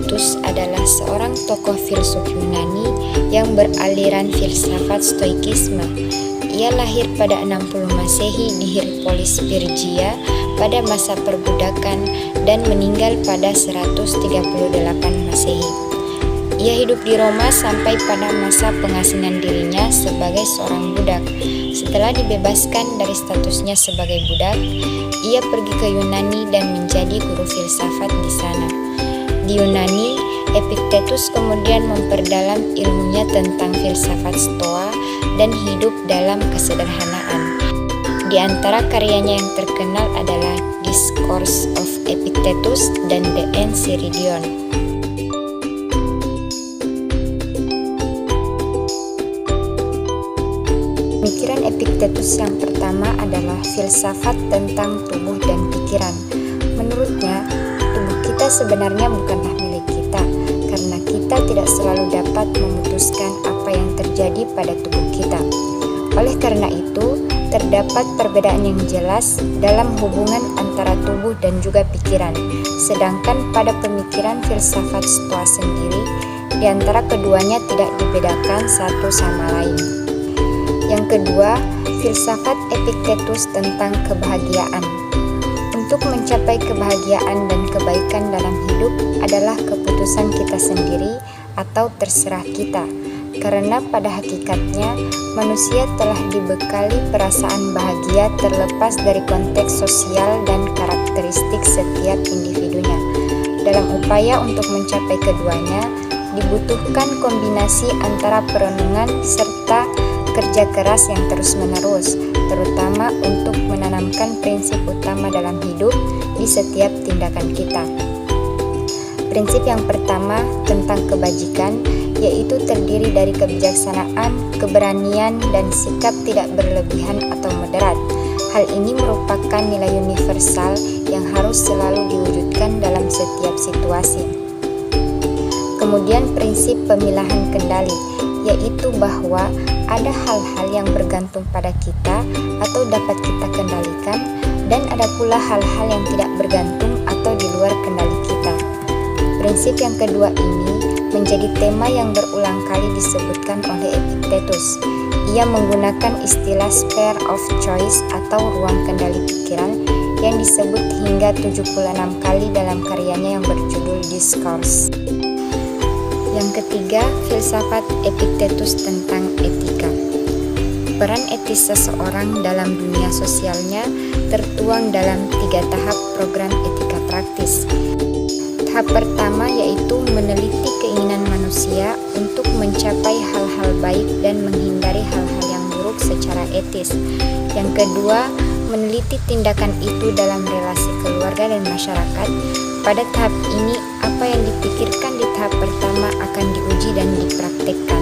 Epiktetus adalah seorang tokoh filsuf Yunani yang beraliran filsafat Stoikisme. Ia lahir pada 60 Masehi di Hierapolis, Phrygia pada masa perbudakan dan meninggal pada 138 Masehi. Ia hidup di Roma sampai pada masa pengasingan dirinya sebagai seorang budak. Setelah dibebaskan dari statusnya sebagai budak, ia pergi ke Yunani dan menjadi guru filsafat di sana. Di Yunani, Epiktetus kemudian memperdalam ilmunya tentang filsafat Stoa dan hidup dalam kesederhanaan. Di antara karyanya yang terkenal adalah Discourse of Epictetus dan The Enchiridion. Pemikiran Epiktetus yang pertama adalah filsafat tentang tubuh dan pikiran. Menurutnya, tubuh kita sebenarnya bukanlah milik kita, karena kita tidak selalu dapat memutuskan apa yang terjadi pada tubuh kita. Oleh karena itu, terdapat perbedaan yang jelas dalam hubungan antara tubuh dan juga pikiran. Sedangkan pada pemikiran filsafat Stoa sendiri, di antara keduanya tidak dibedakan satu sama lain. Yang kedua, filsafat Epiktetus tentang kebahagiaan. Untuk mencapai kebahagiaan dan kebaikan dalam hidup adalah keputusan kita sendiri atau terserah kita. Karena pada hakikatnya, manusia telah dibekali perasaan bahagia terlepas dari konteks sosial dan karakteristik setiap individunya. Dalam upaya untuk mencapai keduanya, dibutuhkan kombinasi antara perenungan serta kerja keras yang terus-menerus, terutama untuk menanamkan prinsip utama dalam hidup di setiap tindakan kita. Prinsip yang pertama tentang kebajikan, yaitu terdiri dari kebijaksanaan, keberanian, dan sikap tidak berlebihan atau moderat. Hal ini merupakan nilai universal yang harus selalu diwujudkan dalam setiap situasi. Kemudian prinsip pemilahan kendali, yaitu bahwa ada hal-hal yang bergantung pada kita atau dapat kita kendalikan, dan ada pula hal-hal yang tidak bergantung atau di luar kendali kita. Prinsip yang kedua ini menjadi tema yang berulang kali disebutkan oleh Epiktetus. Ia menggunakan istilah sphere of choice atau ruang kendali pikiran yang disebut hingga 76 kali dalam karyanya yang berjudul Discourse. Yang ketiga, filsafat Epiktetus tentang etika. Peran etis seseorang dalam dunia sosialnya tertuang dalam 3 tahap program etika praktis. Tahap pertama yaitu meneliti keinginan manusia untuk mencapai hal-hal baik dan menghindari hal-hal yang buruk secara etis. Yang kedua, meneliti tindakan itu dalam relasi keluarga dan masyarakat. Pada tahap ini, apa yang dipikirkan di tahap pertama akan diuji dan dipraktikkan.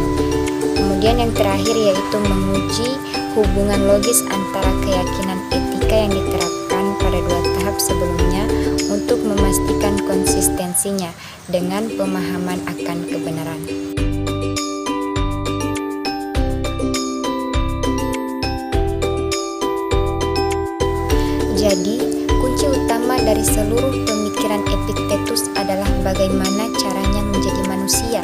Kemudian yang terakhir yaitu menguji hubungan logis antara keyakinan etika yang diterapkan pada 2 tahap sebelumnya untuk memastikan konsistensinya dengan pemahaman akan kebenaran. Jadi, kunci utama dari seluruh pemikiran Epiktetus adalah bagaimana caranya menjadi manusia,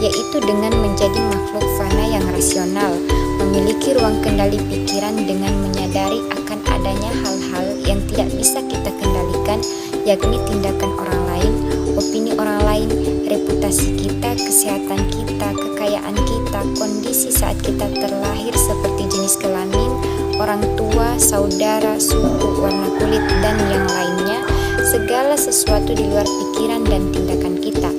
yaitu dengan menjadi makhluk fana yang rasional, memiliki ruang kendali pikiran dengan menyadari akan adanya hal-hal yang tidak bisa kita kendalikan, yakni tindakan orang lain, opini orang lain, reputasi kita, kesehatan kita, kekayaan kita, kondisi saat kita terlahir seperti jenis kelamin, orang tua, saudara, suku, warna kulit, dan yang lainnya, segala sesuatu di luar pikiran dan tindakan kita.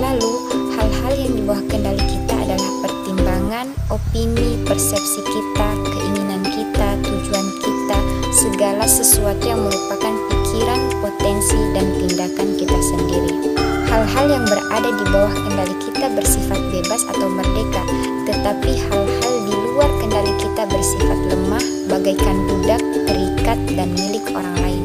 Lalu, hal-hal yang di bawah kendali kita adalah pertimbangan, opini, persepsi kita, keinginan kita, tujuan kita, segala sesuatu yang merupakan pikiran, potensi, dan tindakan kita sendiri. Hal-hal yang berada di bawah kendali kita bersifat bebas atau merdeka, tetapi hal-hal di luar kendali kita bersifat lemah, bagaikan budak, terikat, dan milik orang lain.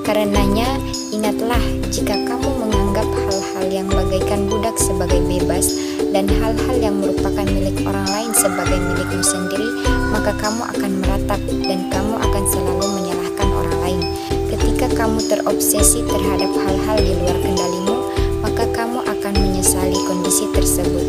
Karenanya, ingatlah jika kamu menganggap hal-hal yang bagaikan budak sebagai bebas dan hal-hal yang merupakan milik orang lain sebagai milikmu sendiri, maka kamu akan meratap dan kamu akan selalu menyalahkan orang lain. Ketika kamu terobsesi terhadap hal-hal di luar kendalimu, maka kamu akan definisi tersebut.